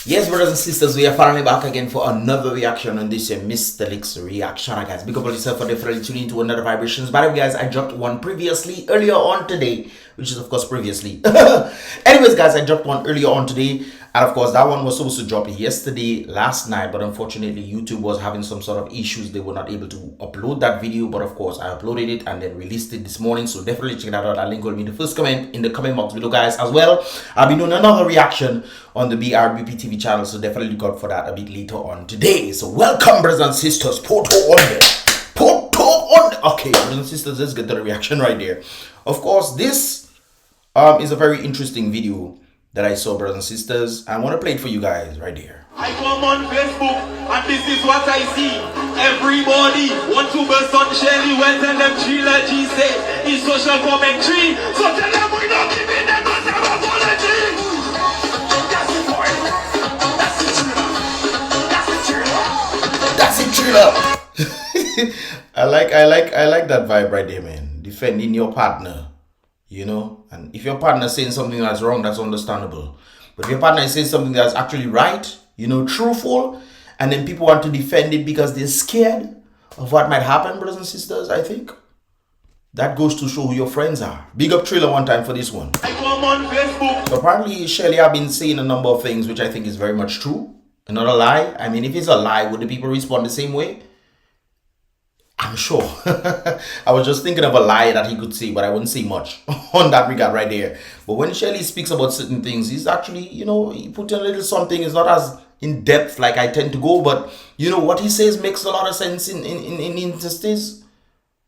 Yes, brothers and sisters, we are finally back again for another reaction on this Mystelics reaction. Guys, big up on yourself for definitely tuning into another vibrations. By the way, guys, I dropped one previously earlier on today, which is of course previously. Anyways, guys, I dropped one earlier on today, and of course that one was supposed to drop yesterday, last night, but unfortunately YouTube was having some sort of issues. They were not able to upload that video, but of course I uploaded it and then released it this morning. So definitely check that out. That link will be in the first comment in the comment box below, guys. As well, I'll be doing another reaction on the BrBpTV channel, so definitely look out for that a bit later on today. So welcome, brothers and sisters. Poto on there. Poto on. Okay, brothers and sisters, let's get to the reaction right there. Of course, this is a very interesting video that I saw, brothers and sisters. I want to play it for you guys right there. I come on Facebook and this is what I see. Everybody want to burst on Shelly. Well, tell them trilogy say it's social commentary. So tell them we not giving them no time apology. That's it, boy. That's it, trailer. That's it, trailer. That's it, trailer. I like that vibe right there, man. Defending your partner, you know. And if your partner is saying something that's wrong, that's understandable. But if your partner is saying something that's actually right, you know, truthful, and then people want to defend it because they're scared of what might happen, brothers and sisters, I think that goes to show who your friends are. Big up Trailer one time for this one. I come on Facebook. So apparently Shelly have been saying a number of things which I think is very much true. Not a lie. I mean, if it's a lie, would the people respond the same way? I'm sure. I was just thinking of a lie that he could say, but I wouldn't say much on that regard right there. But when Shelly speaks about certain things, he's actually, you know, he put in a little something. It's not as in depth like I tend to go, but you know what he says makes a lot of sense in instances.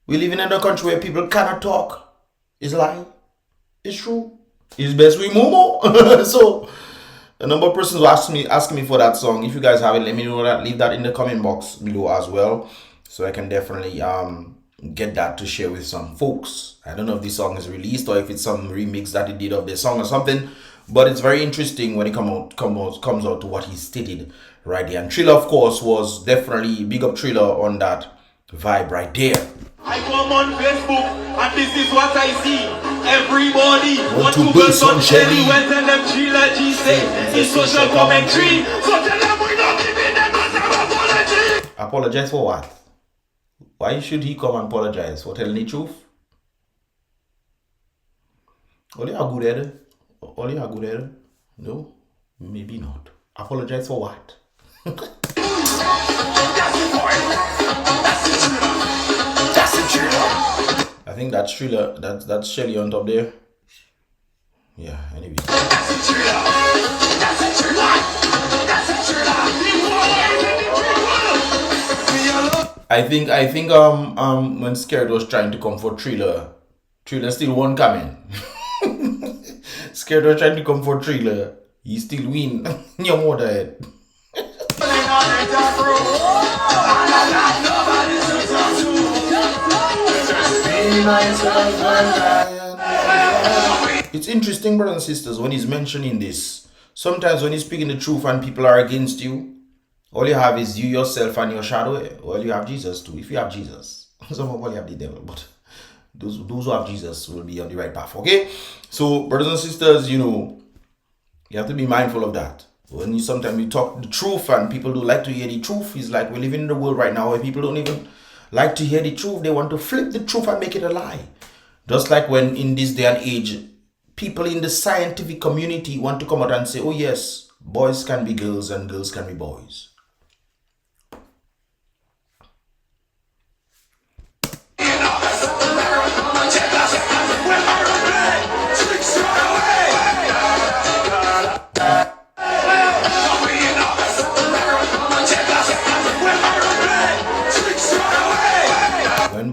We live in a country where people cannot talk. It's a lie. It's true. It's best we move. So a number of persons were asking me for that song. If you guys have it, let me know that. Leave that in the comment box below as well, so I can definitely get that to share with some folks. I don't know if this song is released or if it's some remix that he did of the song or something, but it's very interesting when it comes out to what he stated right there. And Trailer, of course, was definitely big up Trailer on that vibe right there. I come on Facebook and this is what I see. Everybody want to burst on Shelly. Well, tell them trilogy say it's social commentary. So tell them we not giving them no time apology. Apologize for what? Why should he come and apologize? For telling the truth? Only a good error? Only a good error? No, maybe not. Apologize for what? That's it, boy. That's it, trailer. That's it, trailer. I think that's Trailer. That's Shelly on top there. Yeah, anyway. That's it, trailer. That's it, trailer. That's it, trailer. I think when SKERRIT was trying to come for Trailer still won't come in. SKERRIT was trying to come for Trailer, he still win. Your mother head. It's interesting, brothers and sisters, when he's mentioning this. Sometimes when he's speaking the truth and people are against you, all you have is you yourself and your shadow. Well, you have Jesus too. If you have Jesus, some of you have the devil, but those who have Jesus will be on the right path. Okay, so brothers and sisters, you know, you have to be mindful of that. When sometimes you talk the truth and people don't like to hear the truth, it's like we're living in the world right now where people don't even like to hear the truth. They want to flip the truth and make it a lie. Just like when in this day and age, people in the scientific community want to come out and say, oh yes, boys can be girls and girls can be boys.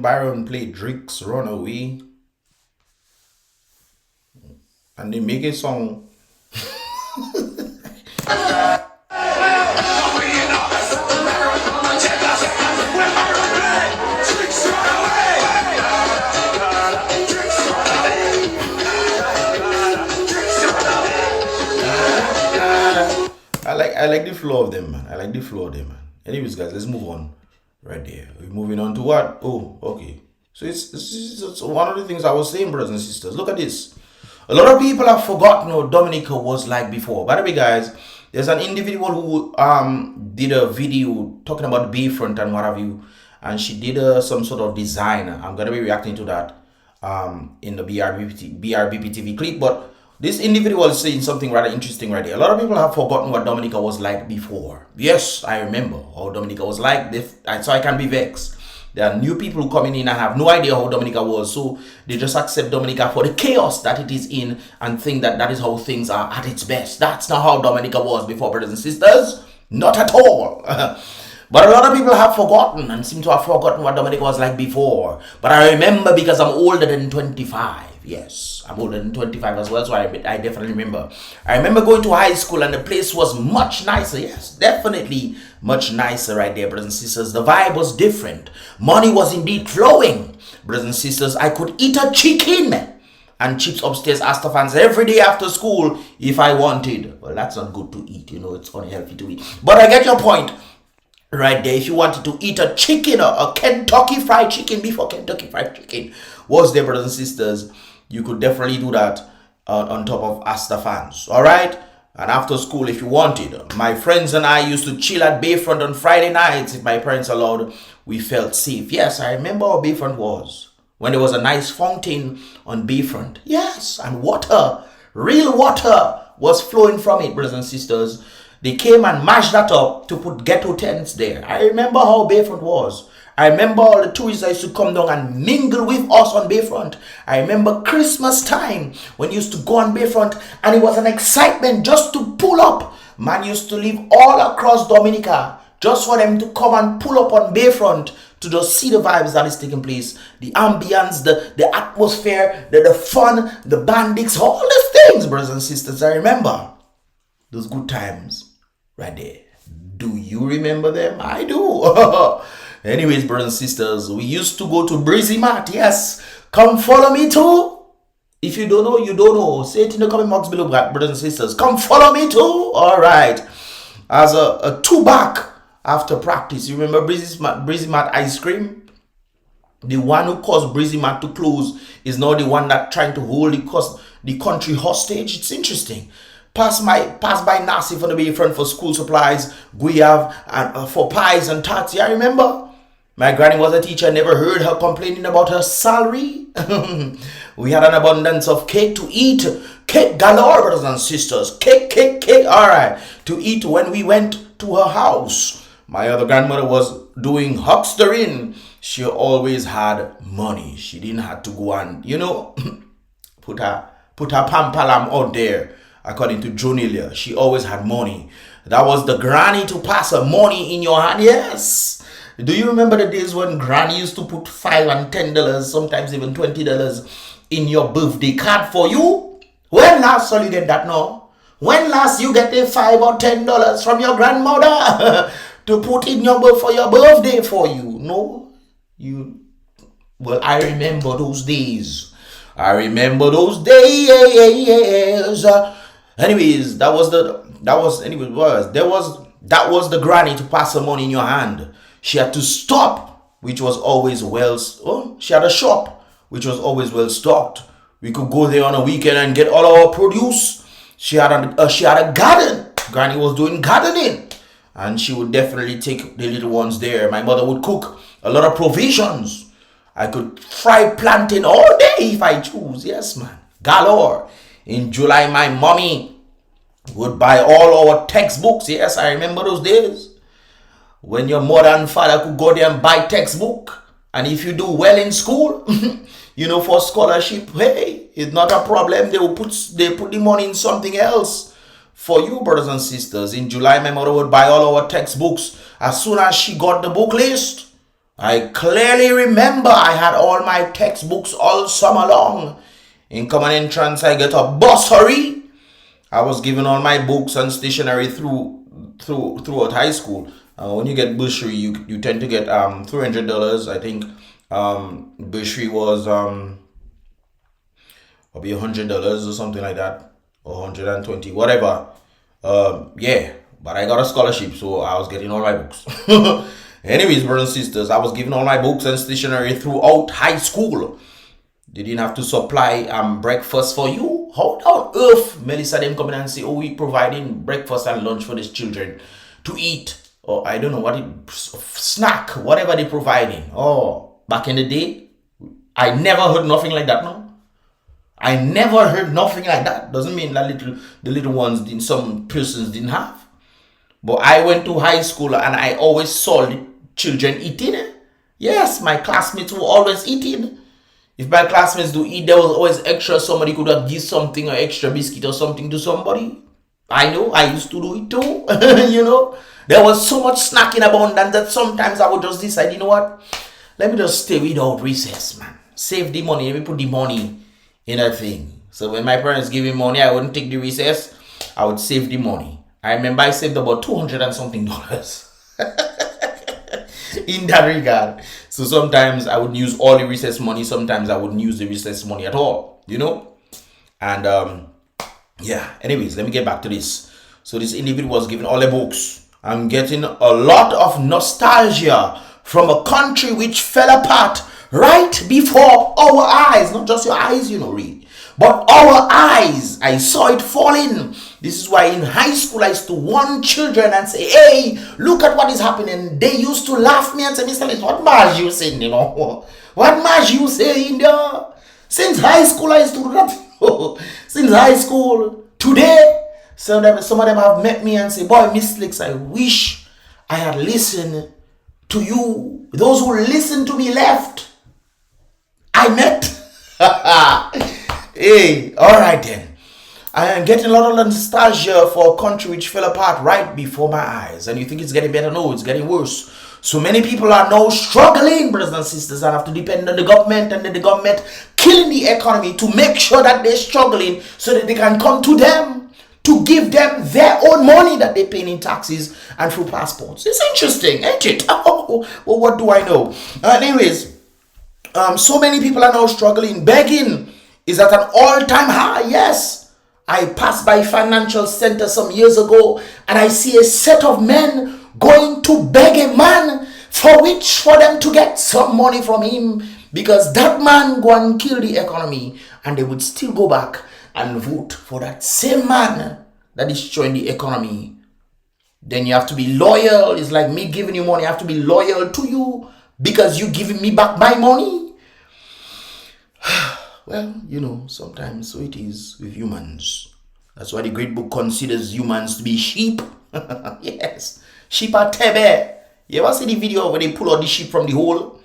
Byron played Drake's Runaway and they make a song. I like the flow of them, man. I like the flow of them, man. Anyways, guys, let's move on. Right there. We're moving on to what? Oh, okay. So it's one of the things I was saying, brothers and sisters. Look at this. A lot of people have forgotten what Dominica was like before. By the way, guys, There's an individual who did a video talking about Bayfront and what have you, and she did some sort of design. I'm gonna be reacting to that in the BrBpTV clip, but this individual is saying something rather interesting right here. A lot of people have forgotten what Dominica was like before. Yes, I remember how Dominica was like, so I can be vexed. There are new people coming in and have no idea how Dominica was, so they just accept Dominica for the chaos that it is in and think that that is how things are at its best. That's not how Dominica was before, brothers and sisters. Not at all. But a lot of people have forgotten and seem to have forgotten what Dominica was like before. But I remember because I'm older than 25. Yes, I'm older than 25 as well, so I definitely remember. I remember going to high school and the place was much nicer. Yes, definitely much nicer right there, brothers and sisters. The vibe was different. Money was indeed flowing. Brothers and sisters, I could eat a chicken and chips upstairs Astafans every day after school if I wanted. Well, that's not good to eat, you know, it's unhealthy to eat. But I get your point. Right there, if you wanted to eat a chicken or a Kentucky Fried Chicken before Kentucky Fried Chicken was there, brothers and sisters, you could definitely do that on top of Astafans. All right, and after school, if you wanted, my friends and I used to chill at Bayfront on Friday nights if my parents allowed. We felt safe. Yes, I remember how Bayfront was when there was a nice fountain on Bayfront. Yes, and water, real water, was flowing from it, brothers and sisters. They came and mashed that up to put ghetto tents there. I remember how Bayfront was. I remember all the tourists that used to come down and mingle with us on Bayfront. I remember Christmas time when you used to go on Bayfront and it was an excitement just to pull up. Man used to live all across Dominica just for them to come and pull up on Bayfront to just see the vibes that is taking place. The ambience, the atmosphere, the fun, the bandits, all the things, brothers and sisters. I remember those good times. Right there. Do you remember them? I do. Anyways, brothers and sisters, we used to go to BrBpTV. Yes. Come follow me too. If you don't know, you don't know. Say it in the comment box below, brothers and sisters. Come follow me too. All right. As a two-back after practice. You remember BrBpTV ice cream? The one who caused BrBpTV to close is now the one that trying to hold the country hostage. It's interesting. Pass by Nasi for the Bayfront for school supplies, guyav, and for pies and tarts. Yeah, I remember. My granny was a teacher. I never heard her complaining about her salary. We had an abundance of cake to eat. Cake galore, brothers and sisters. Cake. All right. To eat when we went to her house. My other grandmother was doing huckstering. She always had money. She didn't have to go and, you know, put her pampalam out there. According to Jonilia, she always had money. That was the granny to pass her money in your hand. Yes. Do you remember the days when granny used to put $5 and $10, sometimes even $20 in your birthday card for you? When last saw you get that now? When last you get a $5 or $10 from your grandmother to put in for your birthday for you? No? Well, I remember those days. Anyways, that was the granny to pass her money in your hand. She had to stop, which was always she had a shop, which was always well stocked. We could go there on a weekend and get all our produce. She had a garden. Granny was doing gardening, and she would definitely take the little ones there. My mother would cook a lot of provisions. I could fry plantain all day if I choose. Yes, man. Galore. In July, my mommy would buy all our textbooks. Yes, I remember those days. When your mother and father could go there and buy textbook. And if you do well in school, you know, for scholarship, hey, it's not a problem. They put the money in something else for you, brothers and sisters. In July, my mother would buy all our textbooks. As soon as she got the book list, I clearly remember I had all my textbooks all summer long. In common entrance, I get a bursary. I was given all my books and stationery throughout high school. When you get bursary, you tend to get $300. I think bursary was maybe $100 or something like that, or 120, whatever. Yeah, but I got a scholarship, so I was getting all my books. Anyways, brothers and sisters, I was given all my books and stationery throughout high school. They didn't have to supply breakfast for you. How on earth Melissa them come in and say, oh, we providing breakfast and lunch for these children to eat, or I don't know what snack, whatever they providing. Oh, back in the day, I never heard nothing like that. No, I never heard nothing like that. Doesn't mean that the little ones didn't, some persons didn't have. But I went to high school and I always saw the children eating. Yes, my classmates were always eating. If my classmates do eat, there was always extra. Somebody could have give something or extra biscuit or something to somebody. I know, I used to do it too. You know, there was so much snacking abundant that sometimes I would just decide, you know what? Let me just stay without recess, man. Save the money. Let me put the money in a thing. So when my parents give me money, I wouldn't take the recess. I would save the money. I remember I saved about $200 and something in that regard. So sometimes I would use all the recess money. Sometimes I wouldn't use the recess money at all, you know. And yeah, anyways, let me get back to this. So this individual was given all the books. I'm getting a lot of nostalgia from a country which fell apart right before our eyes. Not just your eyes, you know, read, but our eyes. I saw it falling. This is why in high school I used to warn children and say, hey, look at what is happening. They used to laugh me and say, Mystelics, what mash you saying, you know? What mash you saying there? Since high school I used to do that. Since high school. Today, some of them have met me and say, boy, Mystelics, I wish I had listened to you. Those who listened to me left. I met. Hey, all right then. I am getting a lot of nostalgia for a country which fell apart right before my eyes. And you think it's getting better? No, it's getting worse. So many people are now struggling, brothers and sisters, and have to depend on the government, and the government killing the economy to make sure that they're struggling so that they can come to them to give them their own money that they pay in taxes and through passports. It's interesting, ain't it? Oh, well, what do I know? Anyways, so many people are now struggling. Begging is at an all-time high. Yes. I passed by financial center some years ago and I see a set of men going to beg a man for them to get some money from him, because that man go and kill the economy, and they would still go back and vote for that same man that is destroying the economy. Then you have to be loyal. It's like me giving you money. I have to be loyal to you because you giving me back my money. Well, you know, sometimes so it is with humans. That's why the great book considers humans to be sheep. Yes, sheep are tebe. You ever see the video where they pull out the sheep from the hole?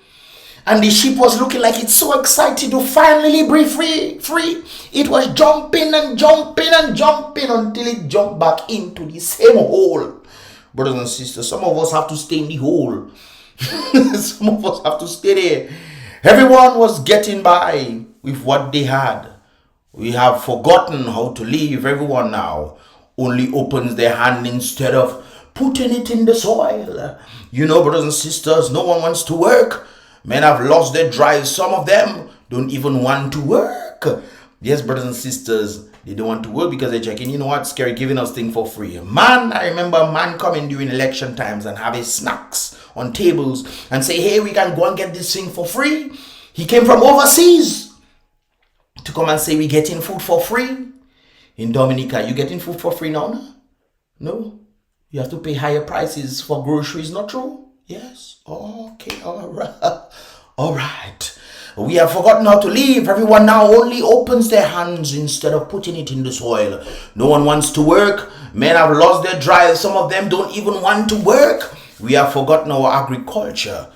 And the sheep was looking like it's so excited to finally be free. It was jumping and jumping and jumping until it jumped back into the same hole. Brothers and sisters, some of us have to stay in the hole. Some of us have to stay there. Everyone was getting by with what they had. We have forgotten how to live. Everyone now only opens their hand instead of putting it in the soil. You know, brothers and sisters, no one wants to work. Men have lost their drive. Some of them don't even want to work. Yes, brothers and sisters, they don't want to work because they're checking, you know what, SKERRIT giving us things for free. Man, I remember a man coming during election times and having snacks on tables and say, hey, we can go and get this thing for free. He came from overseas to come and say we getting food for free. In Dominica, you getting food for free now? No. You have to pay higher prices for groceries, not true? Yes. Okay, all right. All right. We have forgotten how to live. Everyone now only opens their hands instead of putting it in the soil. No one wants to work. Men have lost their drive. Some of them don't even want to work. We have forgotten our agriculture.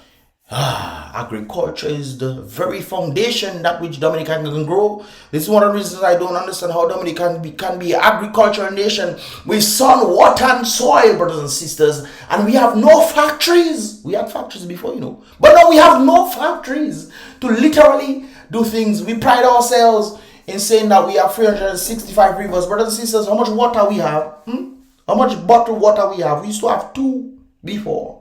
Agriculture is the very foundation that which Dominica can grow. This is one of the reasons I don't understand how Dominica can be an agricultural nation with sun, water, and soil, brothers and sisters. And we have no factories. We had factories before, you know. But now we have no factories to literally do things. We pride ourselves in saying that we have 365 rivers. Brothers and sisters, how much water we have? How much bottled water we have? We used to have 2 before.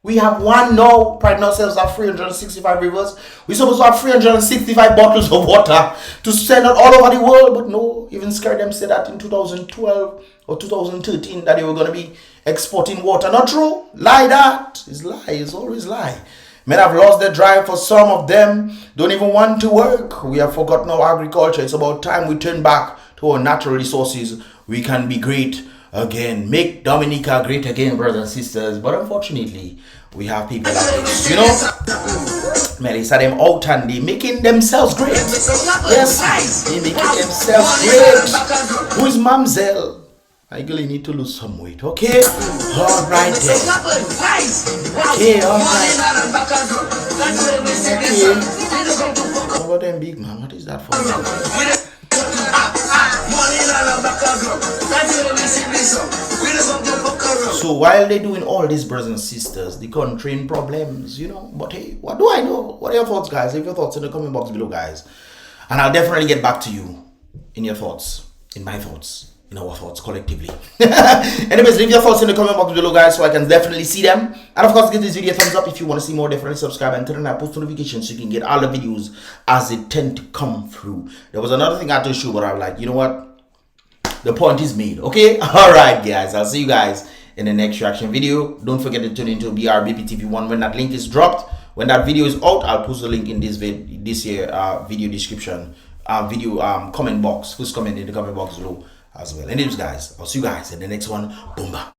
We have 1 now, pride ourselves at 365 rivers. We're supposed to have 365 bottles of water to send out all over the world. But no, even SKERRIT them said that in 2012 or 2013 that they were going to be exporting water. Not true. Lie that. It's lie. It's always lie. Men have lost their drive. For some of them don't even want to work. We have forgotten our agriculture. It's about time we turn back to our natural resources, we can be great again. Make Dominica great again, brothers and sisters. But unfortunately, we have people like this, you know. Man, they said them out and they making themselves great. Yes, they making themselves great. Who is Mom Zelle? I really need to lose some weight, okay? Alright then. Okay, alright. Okay. What about them big man? What is that for? So while they're doing all these, brothers and sisters, the country in problems, you know. But hey, what do I know? What are your thoughts, guys? Leave your thoughts in the comment box below, guys. And I'll definitely get back to you in your thoughts, in my thoughts, in our thoughts collectively. Anyways, leave your thoughts in the comment box below, guys, so I can definitely see them. And of course, give this video a thumbs up. If you want to see more, definitely subscribe and turn on that post notifications so you can get all the videos as they tend to come through. There was another thing I had to show, but I'm like, you know what? The point is made, okay? Alright, guys, I'll see you guys in the next reaction video. Don't forget to tune into BrBpTV 1 when that link is dropped. When that video is out, I'll post the link in this video description, comment box. First comment in the comment box below as well. Anyways, guys, I'll see you guys in the next one. Boomba.